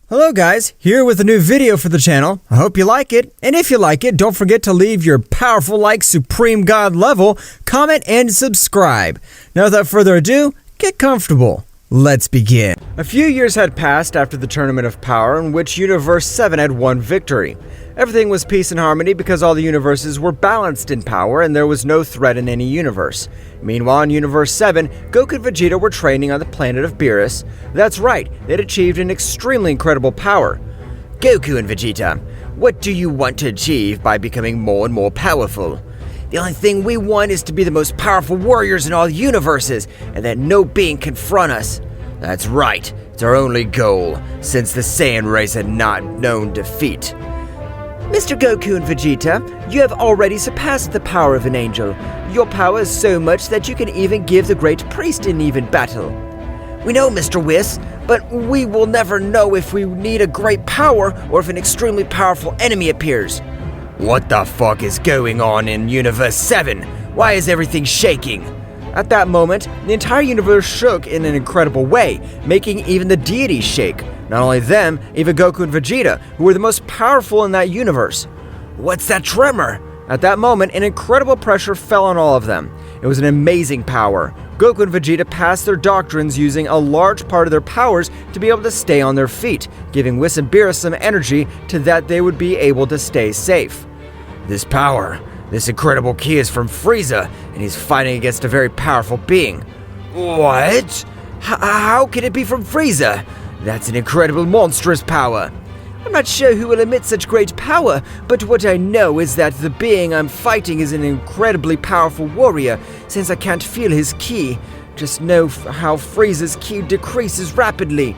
Hello guys, here with a new video for the channel. I hope you like it, and if you like it, don't forget to leave your powerful like Supreme God level, comment, and subscribe. Now without further ado, get comfortable. Let's begin. A few years had passed after the Tournament of Power in which Universe 7 had won victory. Everything was peace and harmony because all the universes were balanced in power and there was no threat in any universe. Meanwhile, in Universe 7, Goku and Vegeta were training on the planet of Beerus. That's right, they'd achieved an extremely incredible power. Goku and Vegeta, what do you want to achieve by becoming more and more powerful? The only thing we want is to be the most powerful warriors in all universes, and that no being can confront us. That's right, it's our only goal, since the Saiyan race had not known defeat. Mr. Goku and Vegeta, you have already surpassed the power of an angel. Your power is so much that you can even give the great priest an even battle. We know, Mr. Whis, but we will never know if we need a great power or if an extremely powerful enemy appears. What the fuck is going on in Universe 7? Why is everything shaking? At that moment, the entire universe shook in an incredible way, making even the deities shake. Not only them, even Goku and Vegeta, who were the most powerful in that universe. What's that tremor? At that moment, an incredible pressure fell on all of them. It was an amazing power. Goku and Vegeta passed their doctrines using a large part of their powers to be able to stay on their feet, giving Whis and Beerus some energy to that they would be able to stay safe. This power, this incredible ki is from Frieza, and he's fighting against a very powerful being. What? How can it be from Frieza? That's an incredible monstrous power. I'm not sure who will emit such great power, but what I know is that the being I'm fighting is an incredibly powerful warrior, since I can't feel his ki. Just know how Frieza's ki decreases rapidly.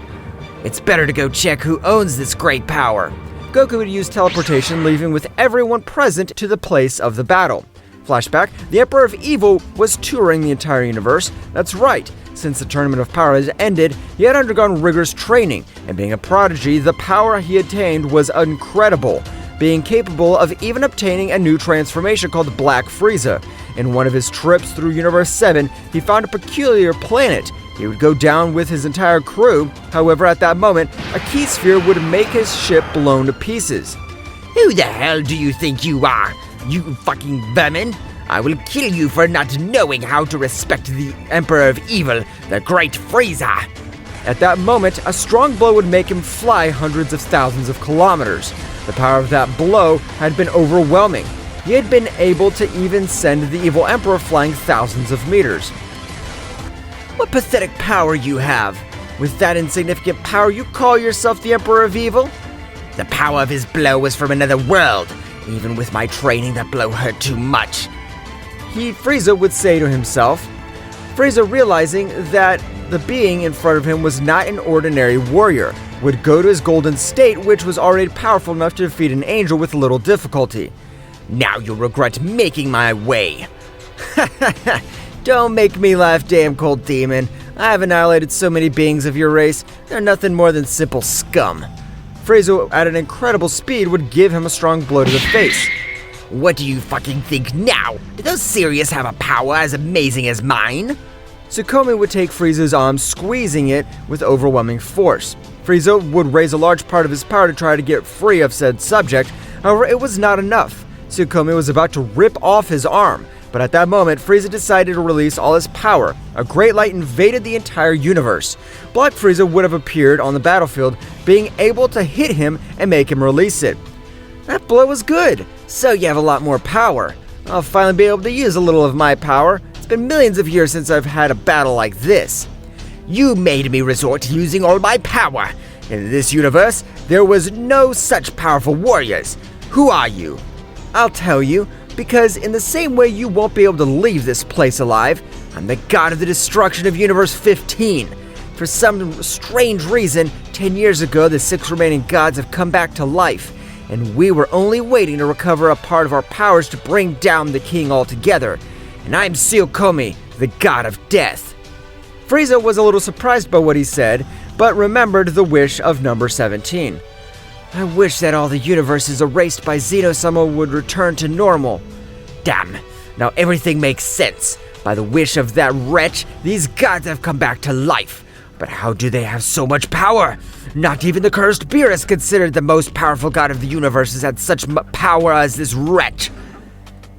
It's better to go check who owns this great power. Goku would use teleportation, leaving with everyone present to the place of the battle. Flashback, the Emperor of Evil was touring the entire universe. That's right, since the Tournament of Power has ended, he had undergone rigorous training, and being a prodigy, the power he attained was incredible, being capable of even obtaining a new transformation called Black Frieza. In one of his trips through Universe 7, he found a peculiar planet. He would go down with his entire crew. However, at that moment, a ki sphere would make his ship blown to pieces. Who the hell do you think you are, you fucking vermin? I will kill you for not knowing how to respect the Emperor of Evil, the Great Frieza. At that moment, a strong blow would make him fly hundreds of thousands of kilometers. The power of that blow had been overwhelming. He had been able to even send the evil Emperor flying thousands of meters. What pathetic power you have! With that insignificant power, you call yourself the Emperor of Evil? The power of his blow was from another world. Even with my training, that blow hurt too much. Frieza would say to himself. Frieza, realizing that the being in front of him was not an ordinary warrior, would go to his golden state, which was already powerful enough to defeat an angel with little difficulty. Now you'll regret making my way. Don't make me laugh, damn cold demon. I have annihilated so many beings of your race, they're nothing more than simple scum. Frieza, at an incredible speed, would give him a strong blow to the face. What do you fucking think now? Do those Sirius have a power as amazing as mine? Tsukuyomi would take Frieza's arm, squeezing it with overwhelming force. Frieza would raise a large part of his power to try to get free of said subject. However, it was not enough. Tsukuyomi was about to rip off his arm, but at that moment, Frieza decided to release all his power. A great light invaded the entire universe. Black Frieza would have appeared on the battlefield, being able to hit him and make him release it. That blow was good, so you have a lot more power. I'll finally be able to use a little of my power. It's been millions of years since I've had a battle like this. You made me resort to using all my power. In this universe, there was no such powerful warriors. Who are you? I'll tell you. Because in the same way you won't be able to leave this place alive, I'm the god of the destruction of Universe 15. For some strange reason, 10 years ago the 6 remaining gods have come back to life, and we were only waiting to recover a part of our powers to bring down the king altogether. And I'm Tsukuyomi, the god of death. Frieza was a little surprised by what he said, but remembered the wish of number 17. I wish that all the universes erased by Zeno-sama would return to normal. Damn, now everything makes sense. By the wish of that wretch, these gods have come back to life. But how do they have so much power? Not even the cursed Beerus, considered the most powerful god of the universe, has had such power as this wretch.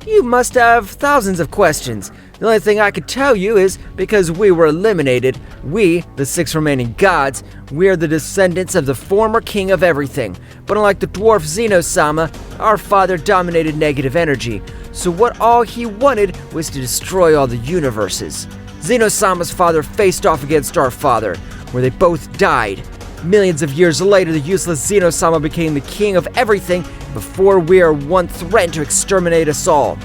You must have thousands of questions. The only thing I could tell you is, because we were eliminated, we, the 6 remaining gods, we are the descendants of the former king of everything. But unlike the dwarf Zeno-sama, our father dominated negative energy, so what all he wanted was to destroy all the universes. Zeno-sama's father faced off against our father, where they both died. Millions of years later, the useless Zeno-sama became the king of everything before we are one threatened to exterminate us all.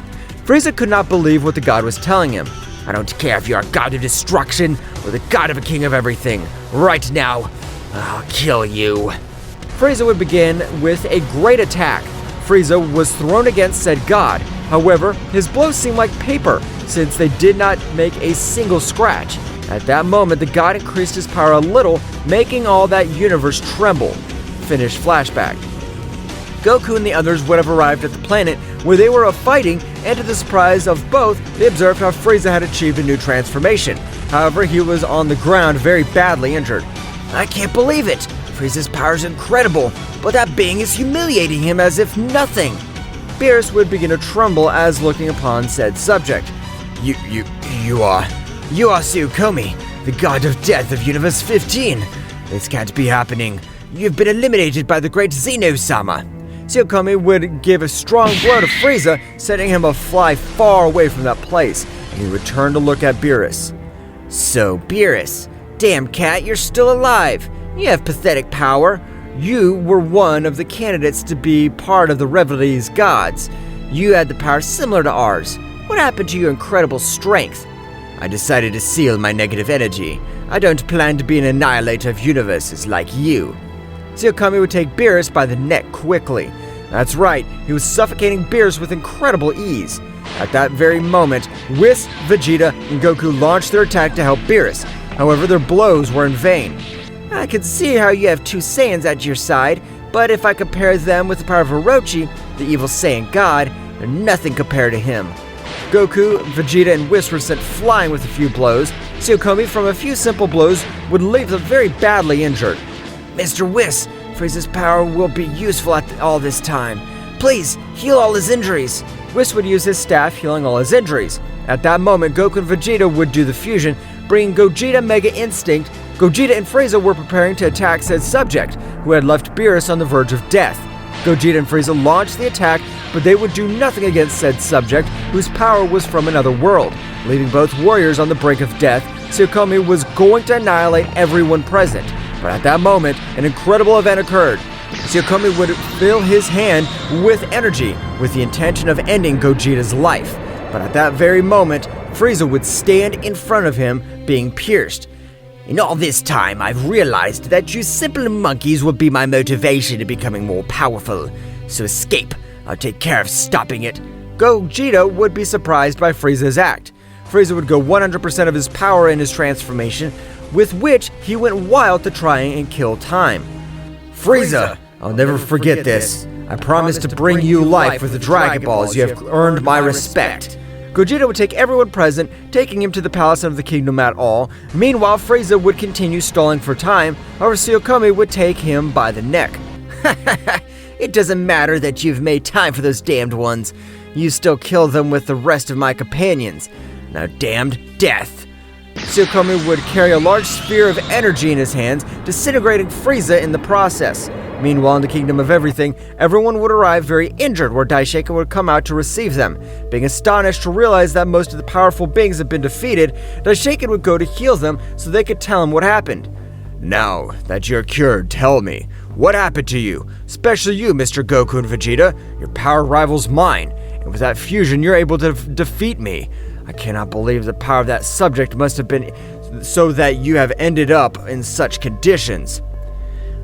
Frieza could not believe what the god was telling him. I don't care if you are a god of destruction or the god of a king of everything. Right now, I'll kill you. Frieza would begin with a great attack. Frieza was thrown against said god. However, his blows seemed like paper, since they did not make a single scratch. At that moment, the god increased his power a little, making all that universe tremble. Finish flashback. Goku and the others would have arrived at the planet where they were fighting, and to the surprise of both, they observed how Frieza had achieved a new transformation. However, he was on the ground very badly injured. I can't believe it! Frieza's power is incredible, but that being is humiliating him as if nothing. Beerus would begin to tremble as looking upon said subject. You are Tsukuyomi, the god of death of Universe 15. This can't be happening. You've been eliminated by the great Zeno-sama. Tsukuyomi would give a strong blow to Frieza, setting him fly far away from that place, and he would turn to look at Beerus. So, Beerus, damn cat, you're still alive. You have pathetic power. You were one of the candidates to be part of the Reveille's gods. You had the power similar to ours. What happened to your incredible strength? I decided to seal my negative energy. I don't plan to be an annihilator of universes like you. Tsukuyomi would take Beerus by the neck quickly. That's right, he was suffocating Beerus with incredible ease. At that very moment, Whis, Vegeta, and Goku launched their attack to help Beerus. However, their blows were in vain. I can see how you have 2 Saiyans at your side, but if I compare them with the power of Orochi, the evil Saiyan god, they're nothing compared to him. Goku, Vegeta, and Whis were sent flying with a few blows. Tsukuyomi, from a few simple blows, would leave them very badly injured. Mr. Whis, Frieza's power will be useful at all this time. Please, heal all his injuries. Whis would use his staff, healing all his injuries. At that moment, Goku and Vegeta would do the fusion, bringing Gogeta Mega Instinct. Gogeta and Frieza were preparing to attack said subject, who had left Beerus on the verge of death. Gogeta and Frieza launched the attack, but they would do nothing against said subject, whose power was from another world, leaving both warriors on the brink of death. Tsukuyomi was going to annihilate everyone present. But at that moment, an incredible event occurred. Tsukuyomi would fill his hand with energy, with the intention of ending Gogeta's life. But at that very moment, Frieza would stand in front of him, being pierced. In all this time, I've realized that you simple monkeys will be my motivation to becoming more powerful. So escape. I'll take care of stopping it. Gogeta would be surprised by Frieza's act. Frieza would go 100% of his power in his transformation, with which he went wild to try and kill time. Frieza, I'll never forget this. I promise to bring you life with the Dragon Balls. You have earned my respect. Gogeta would take everyone present, taking him to the Palace of the Kingdom at all. Meanwhile, Frieza would continue stalling for time, however Tsukuyomi would take him by the neck. It doesn't matter that you've made time for those damned ones. You still kill them with the rest of my companions. Now damned death. Tsukuyomi would carry a large sphere of energy in his hands, disintegrating Frieza in the process. Meanwhile, in the Kingdom of Everything, everyone would arrive very injured, where Daishoken would come out to receive them. Being astonished to realize that most of the powerful beings had been defeated, Daishoken would go to heal them so they could tell him what happened. Now that you're cured, tell me, what happened to you? Especially you, Mr. Goku and Vegeta. Your power rivals mine, and with that fusion, you're able to defeat me. I cannot believe the power of that subject must have been so that you have ended up in such conditions.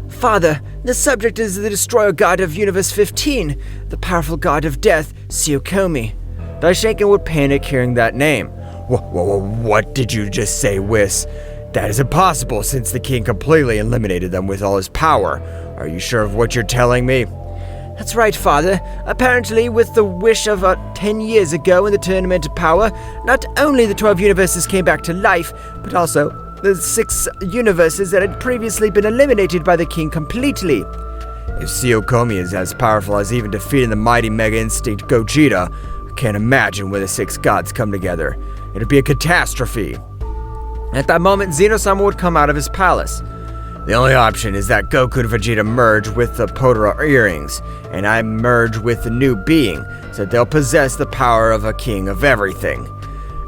Father, the subject is the destroyer god of Universe 15, the powerful god of death, Tsukuyomi. Daishoken would panic hearing that name. What did you just say, Whis? That is impossible since the king completely eliminated them with all his power. Are you sure of what you're telling me? That's right, Father. Apparently, with the wish of 10 years ago in the Tournament of Power, not only the 12 universes came back to life, but also the 6 universes that had previously been eliminated by the king completely. If Zeno-sama is as powerful as even defeating the mighty Mega Instinct Gogeta, I can't imagine when the 6 gods come together. It'd be a catastrophe. At that moment, Zeno-sama would come out of his palace. The only option is that Goku and Vegeta merge with the Potara earrings, and I merge with the new being, so they'll possess the power of a king of everything.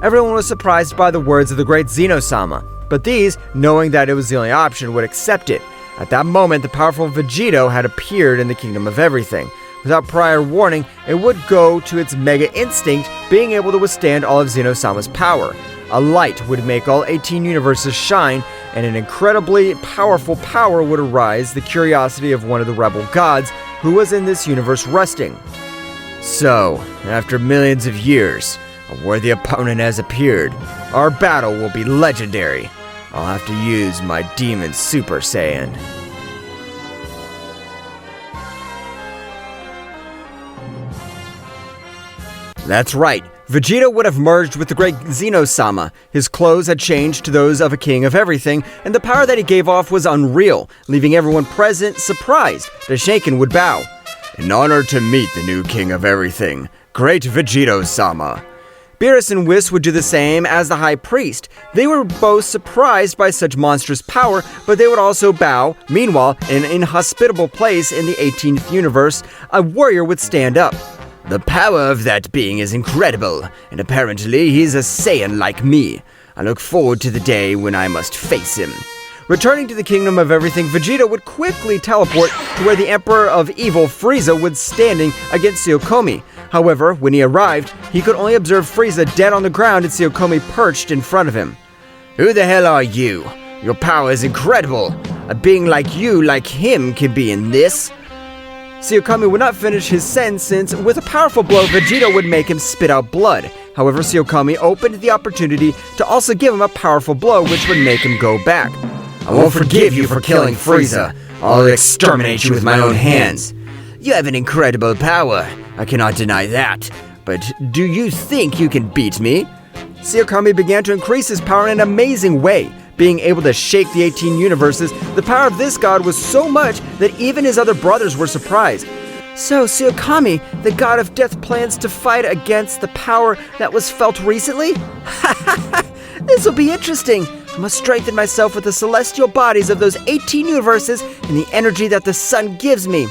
Everyone was surprised by the words of the great Zeno-sama, but these, knowing that it was the only option, would accept it. At that moment, the powerful Vegito had appeared in the Kingdom of Everything. Without prior warning, it would go to its Mega Instinct, being able to withstand all of Zeno-sama's power. A light would make all 18 universes shine, and an incredibly powerful power would arise, the curiosity of one of the rebel gods who was in this universe resting. So, after millions of years, a worthy opponent has appeared. Our battle will be legendary. I'll have to use my Demon Super Saiyan. That's right. Vegeta would have merged with the great Zeno-sama. His clothes had changed to those of a king of everything, and the power that he gave off was unreal, leaving everyone present surprised. The Shaken would bow. An honor to meet the new king of everything, great Vegito-sama. Beerus and Whis would do the same as the High Priest. They were both surprised by such monstrous power, but they would also bow. Meanwhile, in an inhospitable place in the 18th universe, a warrior would stand up. The power of that being is incredible, and apparently he's a Saiyan like me. I look forward to the day when I must face him. Returning to the Kingdom of Everything, Vegeta would quickly teleport to where the Emperor of Evil, Frieza, was standing against Zeno-sama. However, when he arrived, he could only observe Frieza dead on the ground and Zeno-sama perched in front of him. Who the hell are you? Your power is incredible. A being like you, like him, can be in this. Zeno-sama would not finish his sentence since, with a powerful blow, Vegeta would make him spit out blood. However, Zeno-sama opened the opportunity to also give him a powerful blow, which would make him go back. I won't forgive you for killing Frieza. I'll exterminate you with my own hands. You have an incredible power. I cannot deny that. But do you think you can beat me? Zeno-sama began to increase his power in an amazing way. Being able to shake the 18 universes, the power of this god was so much that even his other brothers were surprised. So, Zeno-sama, the god of death, plans to fight against the power that was felt recently? This'll be interesting. I must strengthen myself with the celestial bodies of those 18 universes and the energy that the sun gives me.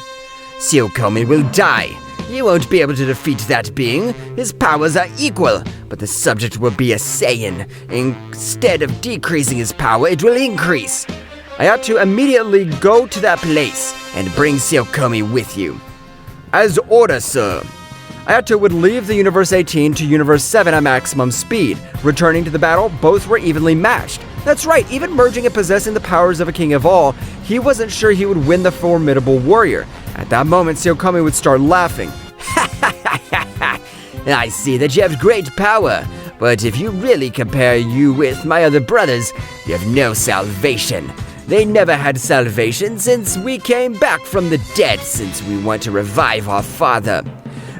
Zeno-sama will die. You won't be able to defeat that being. His powers are equal, but the subject will be a Saiyan. Instead of decreasing his power, it will increase. I ought to immediately go to that place and bring Zeno-sama with you. As ordered, sir. Ayato would leave the Universe 18 to Universe 7 at maximum speed. Returning to the battle, both were evenly matched. That's right, even merging and possessing the powers of a king of all, he wasn't sure he would win the formidable warrior. At that moment, Zeno-sama would start laughing. I see that you have great power, but if you really compare you with my other brothers, you have no salvation. They never had salvation since we came back from the dead, since we want to revive our father.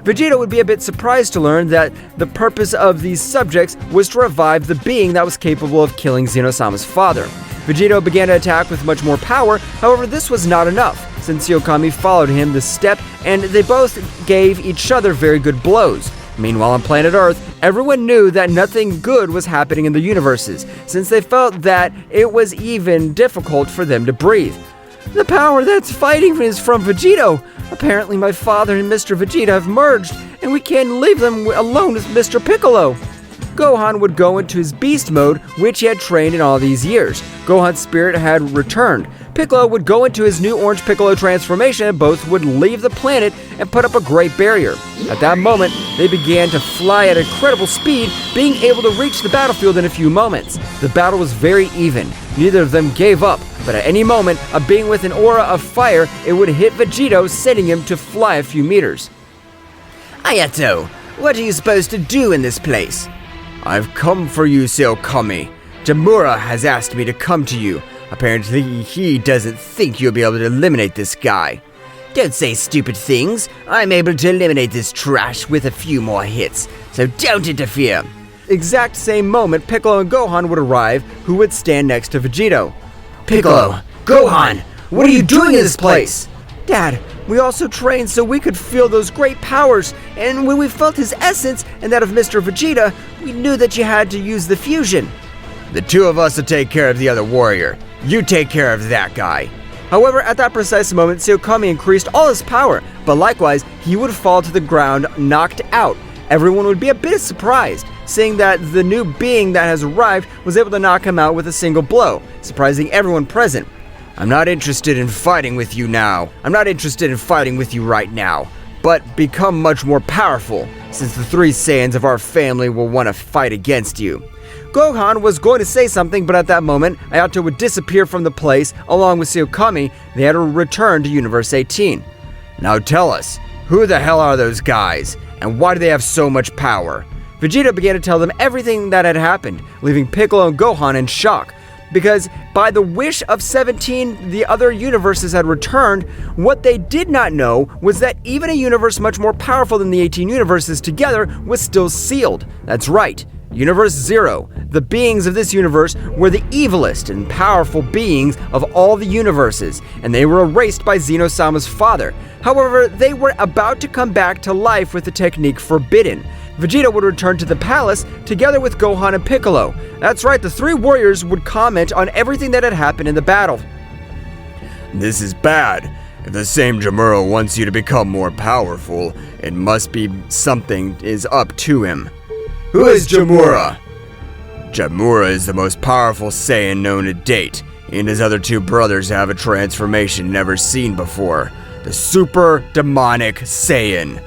Vegeta would be a bit surprised to learn that the purpose of these subjects was to revive the being that was capable of killing Zeno-sama's father. Vegeta began to attack with much more power, however this was not enough, since Zeno-sama followed him the step and they both gave each other very good blows. Meanwhile, on planet Earth, everyone knew that nothing good was happening in the universes, since they felt that it was even difficult for them to breathe. The power that's fighting is from Vegito. Apparently my father and Mr. Vegeta have merged, and we can't leave them alone with Mr. Piccolo. Gohan would go into his beast mode, which he had trained in all these years. Gohan's spirit had returned. Piccolo would go into his new Orange Piccolo transformation, and both would leave the planet and put up a great barrier. At that moment, they began to fly at incredible speed, being able to reach the battlefield in a few moments. The battle was very even. Neither of them gave up, but at any moment, a being with an aura of fire, it would hit Vegito, sending him to fly a few meters. Ayato, what are you supposed to do in this place? I've come for you, Zeno-sama. Jamura has asked me to come to you. Apparently, he doesn't think you'll be able to eliminate this guy. Don't say stupid things. I'm able to eliminate this trash with a few more hits, so don't interfere. Exact same moment, Piccolo and Gohan would arrive, who would stand next to Vegeta. Piccolo, Gohan, what are you doing in this place? Dad, we also trained so we could feel those great powers, and when we felt his essence and that of Mr. Vegeta, we knew that you had to use the fusion. The two of us will take care of the other warrior. You take care of that guy. However, at that precise moment, Zeno-sama increased all his power, but likewise, he would fall to the ground knocked out. Everyone would be a bit surprised, seeing that the new being that has arrived was able to knock him out with a single blow, surprising everyone present. I'm not interested in fighting with you now. I'm not interested in fighting with you right now, but become much more powerful, since the three Saiyans of our family will want to fight against you. Gohan was going to say something, but at that moment, Ayato would disappear from the place along with Zeno-sama. They had to return to Universe 18. Now tell us, who the hell are those guys, and why do they have so much power? Vegeta began to tell them everything that had happened, leaving Piccolo and Gohan in shock. Because by the wish of 17, the other universes had returned. What they did not know was that even a universe much more powerful than the 18 universes together was still sealed. That's right. Universe Zero. The beings of this universe were the evilest and powerful beings of all the universes, and they were erased by Zeno-sama's father. However, they were about to come back to life with the technique forbidden. Vegeta would return to the palace together with Gohan and Piccolo. That's right, the three warriors would comment on everything that had happened in the battle. This is bad. If the same Jamura wants you to become more powerful, it must be something is up to him. Who is Jamura? Jamura is the most powerful Saiyan known to date. He and his other two brothers have a transformation never seen before. The Super Demonic Saiyan.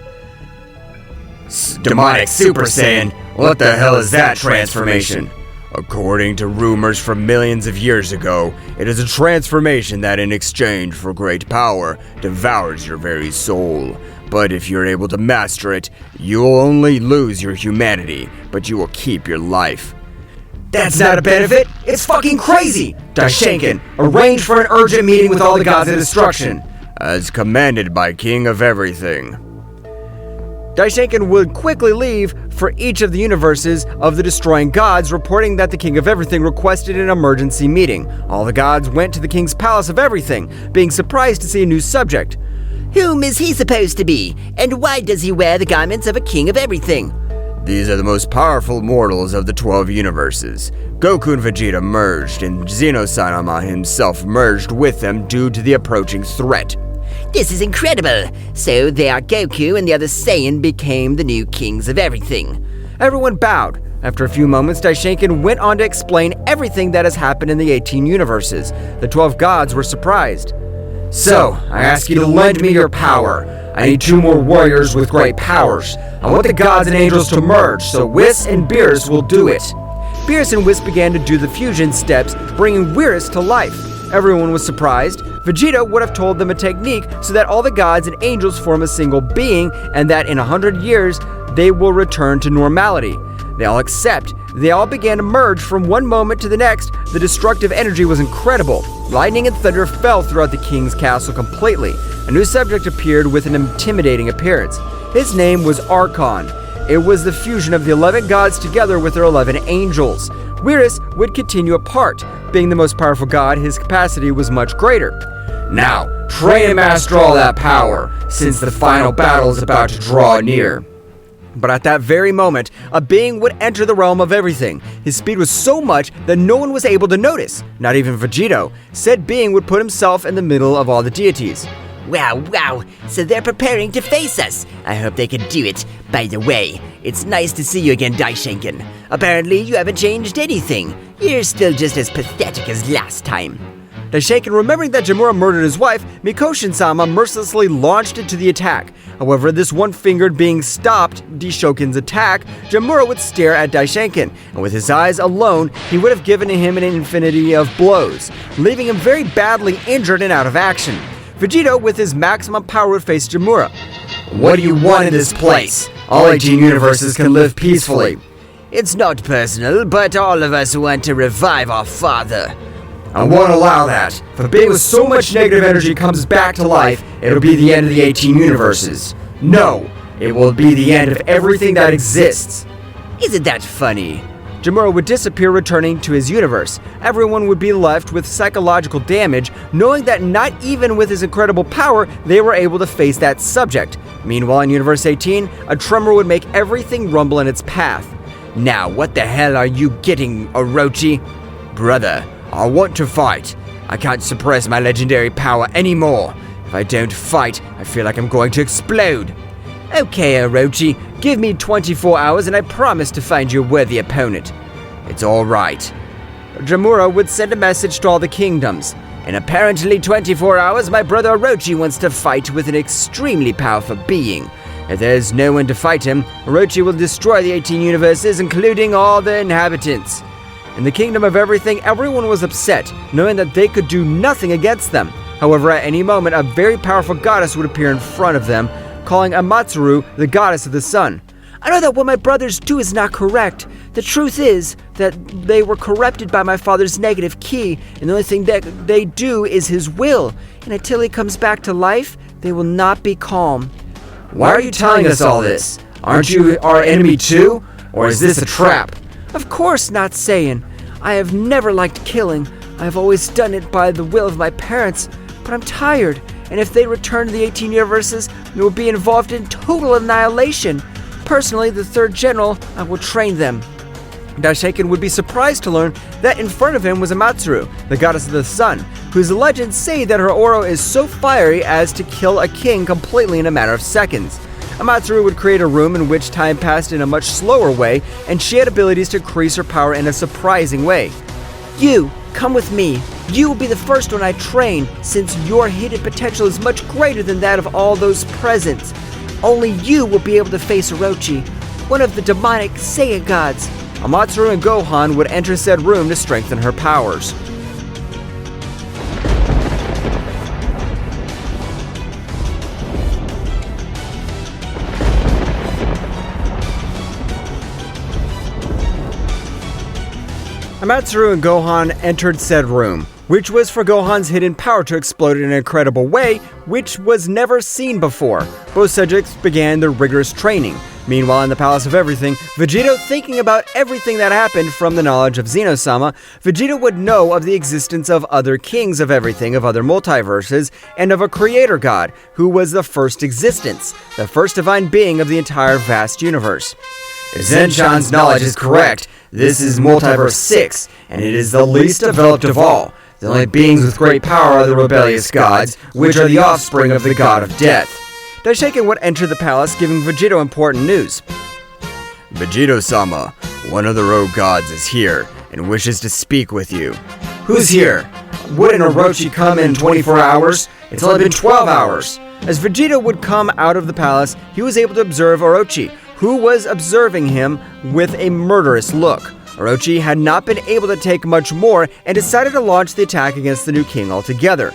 Demonic Super Saiyan? What the hell is that transformation? According to rumors from millions of years ago, it is a transformation that in exchange for great power devours your very soul. But if you're able to master it, you will only lose your humanity, but you will keep your life. That's not a benefit! It's fucking crazy! Daishenkin, arrange for an urgent meeting with all the gods of destruction. As commanded by King of Everything. Daishenkin would quickly leave for each of the universes of the destroying gods, reporting that the King of Everything requested an emergency meeting. All the gods went to the King's Palace of Everything, being surprised to see a new subject. Whom is he supposed to be, and why does he wear the garments of a King of Everything? These are the most powerful mortals of the 12 universes. Goku and Vegeta merged, and Zeno-sama himself merged with them due to the approaching threat. This is incredible! So there Goku and the other Saiyan became the new kings of everything. Everyone bowed. After a few moments, Daishenkin went on to explain everything that has happened in the 18 universes. The 12 gods were surprised. So, I ask you to lend me your power. I need 2 more warriors with great powers. I want the gods and angels to merge, so Whis and Beerus will do it. Beerus and Whis began to do the fusion steps, bringing Whis to life. Everyone was surprised. Vegeta would have told them a technique so that all the gods and angels form a single being, and that in 100 years, they will return to normality. They all accept. They all began to merge from one moment to the next. The destructive energy was incredible. Lightning and thunder fell throughout the king's castle completely. A new subject appeared with an intimidating appearance. His name was Archon. It was the fusion of the 11 gods together with their 11 angels. Whis would continue apart. Being the most powerful god, his capacity was much greater. Now, train and master all that power, since the final battle is about to draw near. But at that very moment, a being would enter the realm of everything. His speed was so much that no one was able to notice, not even Vegeta. Said being would put himself in the middle of all the deities. Wow, so they're preparing to face us. I hope they can do it. By the way, it's nice to see you again, Daishenkin. Apparently, you haven't changed anything. You're still just as pathetic as last time. Daishenkin, remembering that Jamura murdered his wife, Mikoshi-sama mercilessly launched into the attack. However, this one-fingered being stopped Daishenkin's attack. Jamura would stare at Daishenkin, and with his eyes alone, he would have given him an infinity of blows, leaving him very badly injured and out of action. Vegeta, with his maximum power, would face Jamura. What do you want in this place? All 18 universes can live peacefully. It's not personal, but all of us want to revive our father. I won't allow that. If a being with so much negative energy comes back to life, it'll be the end of the 18 universes. No, it will be the end of everything that exists. Isn't that funny? Jamura would disappear, returning to his universe. Everyone would be left with psychological damage, knowing that not even with his incredible power, they were able to face that subject. Meanwhile, in Universe 18, a tremor would make everything rumble in its path. Now, what the hell are you getting, Orochi? Brother, I want to fight. I can't suppress my legendary power anymore. If I don't fight, I feel like I'm going to explode. Okay, Orochi, give me 24 hours and I promise to find you a worthy opponent. It's all right. Jamura would send a message to all the kingdoms. In apparently 24 hours, my brother Orochi wants to fight with an extremely powerful being. If there's no one to fight him, Orochi will destroy the 18 universes, including all the inhabitants. In the Kingdom of Everything, everyone was upset, knowing that they could do nothing against them. However, at any moment, a very powerful goddess would appear in front of them, calling Amatsuru the goddess of the sun. I know that what my brothers do is not correct. The truth is that they were corrupted by my father's negative ki, and the only thing that they do is his will. And until he comes back to life, they will not be calm. Why are you telling us all this? Aren't you our enemy too? Or is this a trap? Of course not, Saiyan. I have never liked killing. I have always done it by the will of my parents, but I'm tired. And if they return to the 18 universes, they will be involved in total annihilation. Personally, the third general, I will train them. Daiseiken would be surprised to learn that in front of him was Amatsuru, the goddess of the sun, whose legends say that her aura is so fiery as to kill a king completely in a matter of seconds. Amatsuru would create a room in which time passed in a much slower way, and she had abilities to increase her power in a surprising way. You, come with me. You will be the first one I train, since your hidden potential is much greater than that of all those present. Only you will be able to face Orochi, one of the demonic Saiyan gods. Amatsuru and Gohan would enter said room to strengthen her powers. Amatsuru and Gohan entered said room, which was for Gohan's hidden power to explode in an incredible way, which was never seen before. Both subjects began their rigorous training. Meanwhile, in the Palace of Everything, Vegeta, thinking about everything that happened from the knowledge of Zeno-sama, Vegeta would know of the existence of other kings of everything, of other multiverses, and of a creator god, who was the first existence, the first divine being of the entire vast universe. If Zen-chan's knowledge is correct, this is Multiverse 6, and it is the least developed of all. The only beings with great power are the rebellious gods, which are the offspring of the god of death. Daiseiken would enter the palace, giving Vegeta important news. Vegeta-sama, one of the rogue gods is here, and wishes to speak with you. Who's here? Wouldn't Orochi come in 24 hours? It's only been 12 hours. As Vegeta would come out of the palace, he was able to observe Orochi, who was observing him with a murderous look. Orochi had not been able to take much more and decided to launch the attack against the new king altogether.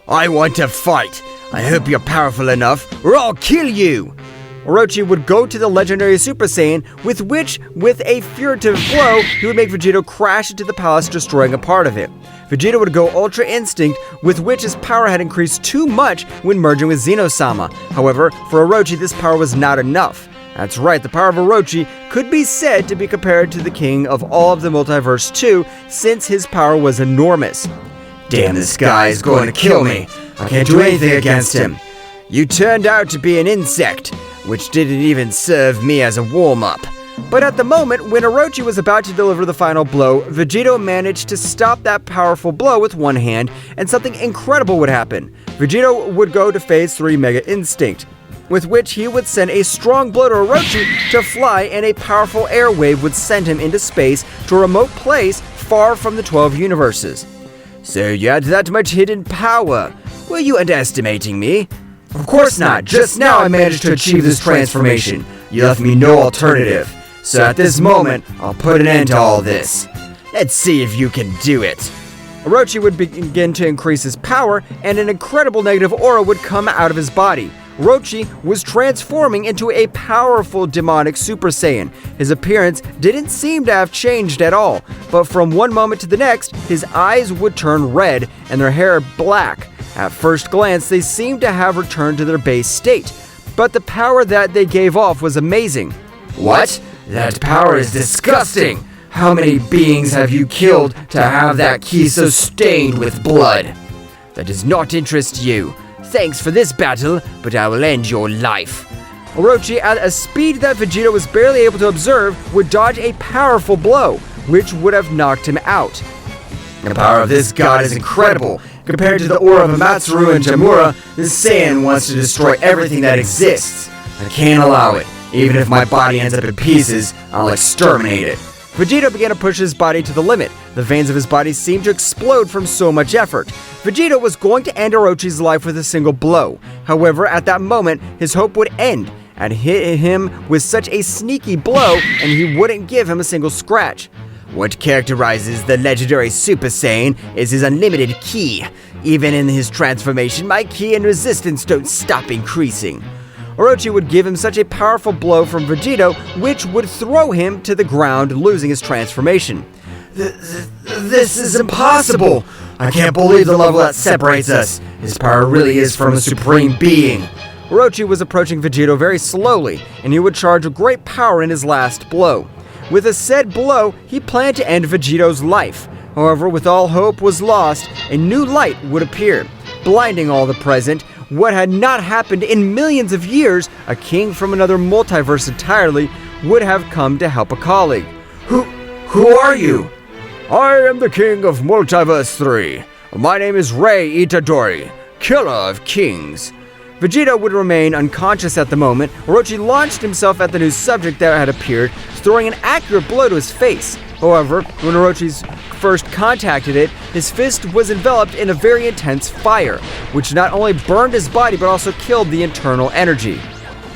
I want to fight. I hope you're powerful enough, or I'll kill you. Orochi would go to the legendary Super Saiyan, with which, with a furtive blow, he would make Vegeta crash into the palace, destroying a part of it. Vegeta would go Ultra Instinct, with which his power had increased too much when merging with Zeno-sama. However, for Orochi, this power was not enough. That's right, the power of Orochi could be said to be compared to the king of all of the Multiverse 2, since his power was enormous. Damn, this guy is going to kill me. I can't do anything against him. You turned out to be an insect, which didn't even serve me as a warm-up. But at the moment, when Orochi was about to deliver the final blow, Vegeta managed to stop that powerful blow with one hand, and something incredible would happen. Vegeta would go to Phase 3 Mega Instinct, with which he would send a strong blow to Orochi to fly, and a powerful air wave would send him into space to a remote place far from the 12 universes. So you had that much hidden power. Were you underestimating me? Of course not. Just now I managed to achieve this transformation. You left me no alternative. So at this moment, I'll put an end to all this. Let's see if you can do it. Orochi would begin to increase his power, and an incredible negative aura would come out of his body. Orochi was transforming into a powerful demonic Super Saiyan. His appearance didn't seem to have changed at all, but from one moment to the next, his eyes would turn red and their hair black. At first glance, they seemed to have returned to their base state, but the power that they gave off was amazing. What? That power is disgusting! How many beings have you killed to have that ki so stained with blood? That does not interest you. Thanks for this battle, but I will end your life. Orochi, at a speed that Vegeta was barely able to observe, would dodge a powerful blow, which would have knocked him out. The power of this god is incredible. Compared to the aura of Amatsuru and Jamura, this Saiyan wants to destroy everything that exists. I can't allow it. Even if my body ends up in pieces, I'll exterminate it. Vegeta began to push his body to the limit. The veins of his body seemed to explode from so much effort. Vegeta was going to end Orochi's life with a single blow. However, at that moment, his hope would end and hit him with such a sneaky blow, and he wouldn't give him a single scratch. What characterizes the legendary Super Saiyan is his unlimited ki. Even in his transformation, my ki and resistance don't stop increasing. Orochi would give him such a powerful blow from Vegeta, which would throw him to the ground, losing his transformation. This is impossible! I can't believe the level that separates us. His power really is from a supreme being. Orochi was approaching Vegeta very slowly, and he would charge with great power in his last blow. With a said blow, he planned to end Vegeta's life. However, with all hope was lost, a new light would appear, blinding all the present. What had not happened in millions of years, a king from another multiverse entirely, would have come to help a colleague. Who are you? I am the king of Multiverse 3. My name is Rei Itadori, killer of kings. Vegeta would remain unconscious at the moment. Orochi launched himself at the new subject that had appeared, throwing an accurate blow to his face. However, when Orochi's first contacted it, his fist was enveloped in a very intense fire, which not only burned his body but also killed the internal energy.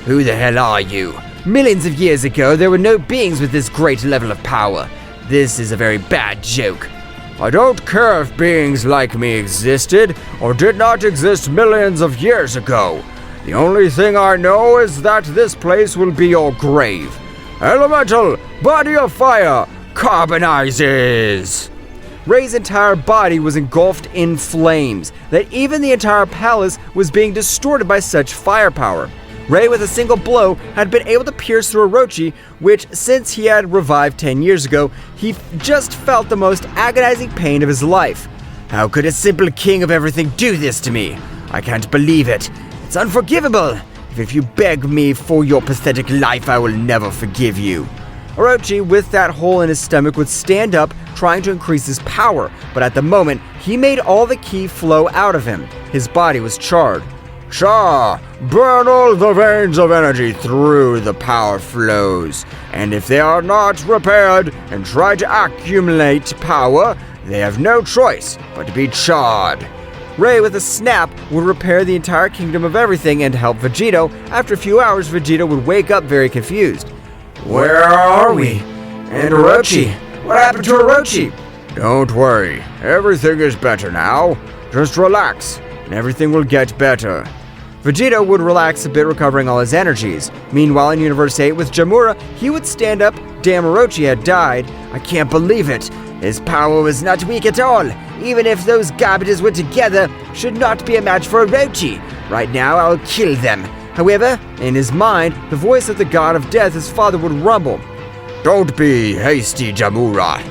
Who the hell are you? Millions of years ago, there were no beings with this great level of power. This is a very bad joke. I don't care if beings like me existed or did not exist millions of years ago. The only thing I know is that this place will be your grave. Elemental, body of fire, carbonizes! Rei's entire body was engulfed in flames, that even the entire palace was being distorted by such firepower. Rei, with a single blow, had been able to pierce through Orochi, which, since he had revived 10 years ago, he just felt the most agonizing pain of his life. How could a simple king of everything do this to me? I can't believe it. It's unforgivable. If you beg me for your pathetic life, I will never forgive you. Orochi, with that hole in his stomach, would stand up, trying to increase his power, but at the moment, he made all the ki flow out of him. His body was charred. Sha! Burn all the veins of energy through the power flows, and if they are not repaired and try to accumulate power, they have no choice but to be charred. Rei, with a snap, would repair the entire kingdom of everything and help Vegeta. After a few hours, Vegeta would wake up very confused. Where are we? And Orochi? What happened to Orochi? Don't worry, everything is better now. Just relax, and everything will get better. Vegeta would relax a bit, recovering all his energies. Meanwhile, in Universe 8 with Jamura, he would stand up. Damn, Orochi had died. I can't believe it. His power was not weak at all. Even if those garbages were together, should not be a match for Orochi. Right now, I'll kill them. However, in his mind, the voice of the god of death, his father, would rumble. Don't be hasty, Jamura.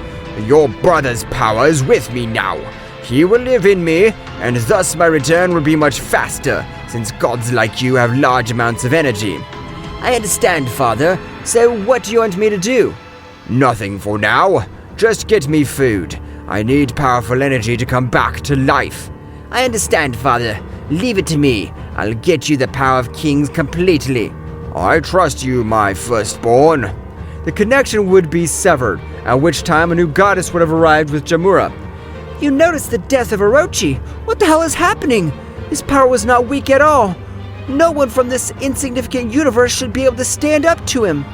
Your brother's power is with me now. He will live in me, and thus my return will be much faster, since gods like you have large amounts of energy. I understand, Father. So what do you want me to do? Nothing for now. Just get me food. I need powerful energy to come back to life. I understand, Father. Leave it to me. I'll get you the power of kings completely. I trust you, my firstborn. The connection would be severed, at which time a new goddess would have arrived with Jamura. You noticed the death of Orochi. What the hell is happening? His power was not weak at all. No one from this insignificant universe should be able to stand up to him.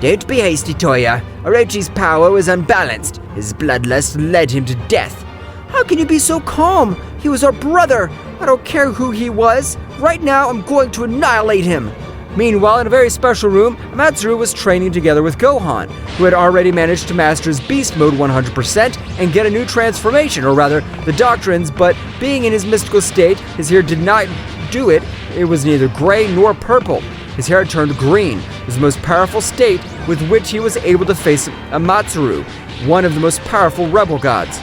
Don't be hasty, Toya. Orochi's power was unbalanced. His bloodlust led him to death. How can you be so calm? He was our brother. I don't care who he was. Right now, I'm going to annihilate him. Meanwhile, in a very special room, Matsuru was training together with Gohan, who had already managed to master his beast mode 100% and get a new transformation, or rather, the doctrines, but being in his mystical state, his hair did not do it. It was neither gray nor purple. His hair had turned green. It was the most powerful state with which he was able to face Matsuru, one of the most powerful rebel gods.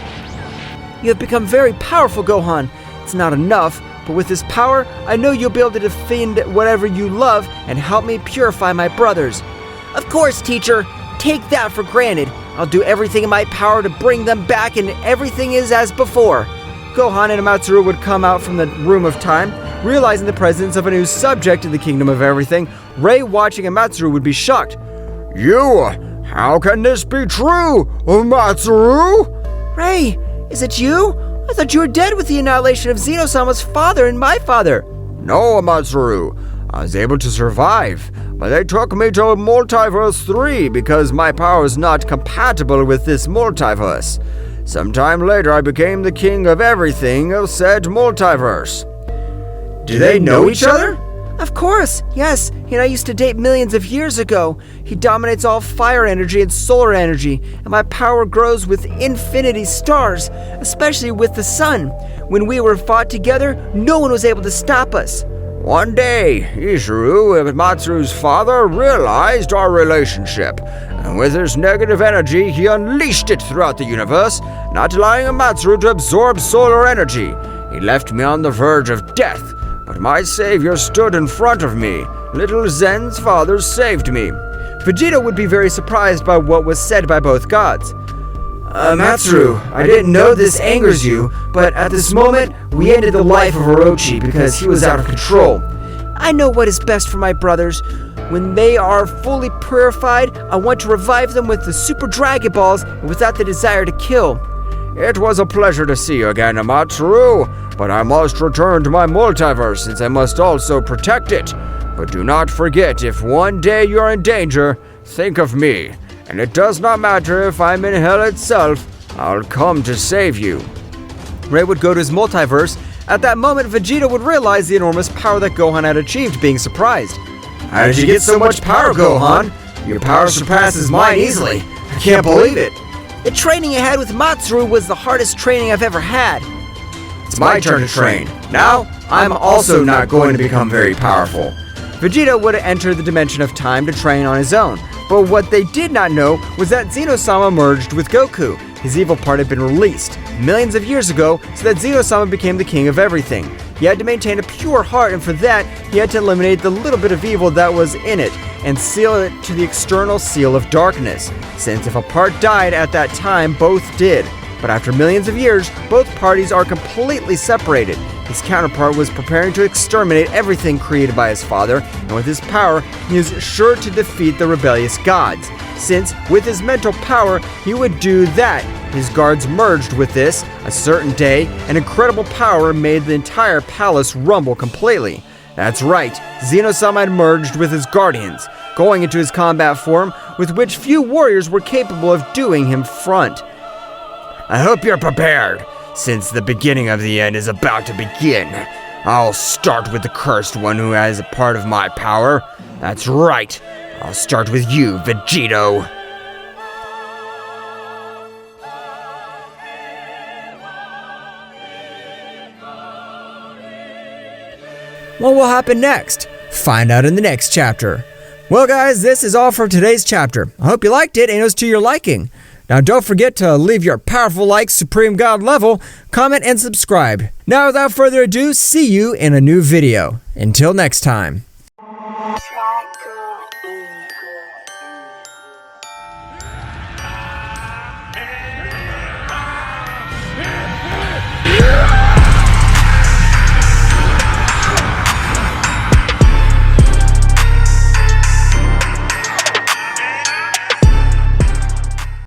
You have become very powerful, Gohan. It's not enough, but with this power, I know you'll be able to defend whatever you love and help me purify my brothers. Of course, teacher. Take that for granted. I'll do everything in my power to bring them back and everything is as before. Gohan and Matsuru would come out from the room of time, realizing the presence of a new subject in the kingdom of everything. Rei, watching Matsuru, would be shocked. You? How can this be true, Matsuru? Rei, is it you? I thought you were dead with the annihilation of Zeno-sama's father and my father. No, Matsuru. I was able to survive, but they took me to Multiverse 3 because my power is not compatible with this multiverse. Sometime later, I became the king of everything of said multiverse. Do they know each other? Of course, yes. He and I used to date millions of years ago. He dominates all fire energy and solar energy, and my power grows with infinity stars, especially with the sun. When we were fought together, no one was able to stop us. One day, Ishiru, Matsuru's father, realized our relationship, and with his negative energy, he unleashed it throughout the universe, not allowing Matsuru to absorb solar energy. He left me on the verge of death, but my savior stood in front of me. Little Zen's father saved me. Vegeta would be very surprised by what was said by both gods. Matsuru, I didn't know this angers you, but at this moment, we ended the life of Orochi because he was out of control. I know what is best for my brothers. When they are fully purified, I want to revive them with the Super Dragon Balls and without the desire to kill. It was a pleasure to see you again, Matsuru, but I must return to my multiverse since I must also protect it. But do not forget, if one day you are in danger, think of me. And it does not matter if I'm in hell itself, I'll come to save you. Rei would go to his multiverse. At that moment, Vegeta would realize the enormous power that Gohan had achieved, being surprised. How did you get so much power, Gohan? Your power surpasses mine easily. I can't believe it. The training I had with Matsuru was the hardest training I've ever had. It's my turn to train. Now, I'm also not going to become very powerful. Vegeta would enter the dimension of time to train on his own. But what they did not know was that Zeno-sama merged with Goku. His evil part had been released millions of years ago so that Zeno-sama became the king of everything. He had to maintain a pure heart, and for that, he had to eliminate the little bit of evil that was in it and seal it to the external seal of darkness. Since if a part died at that time, both did. But after millions of years, both parties are completely separated. His counterpart was preparing to exterminate everything created by his father, and with his power, he is sure to defeat the rebellious gods. Since, with his mental power, he would do that. His guards merged with this. A certain day, an incredible power made the entire palace rumble completely. That's right, Zeno-sama had merged with his guardians, going into his combat form, with which few warriors were capable of doing him front. I hope you're prepared, since the beginning of the end is about to begin. I'll start with the cursed one who has a part of my power. That's right, I'll start with you, Vegito. What will happen next? Find out in the next chapter. Well guys, this is all for today's chapter. I hope you liked it and it was to your liking. Now don't forget to leave your powerful like Supreme God level, comment and subscribe. Now without further ado, see you in a new video. Until next time.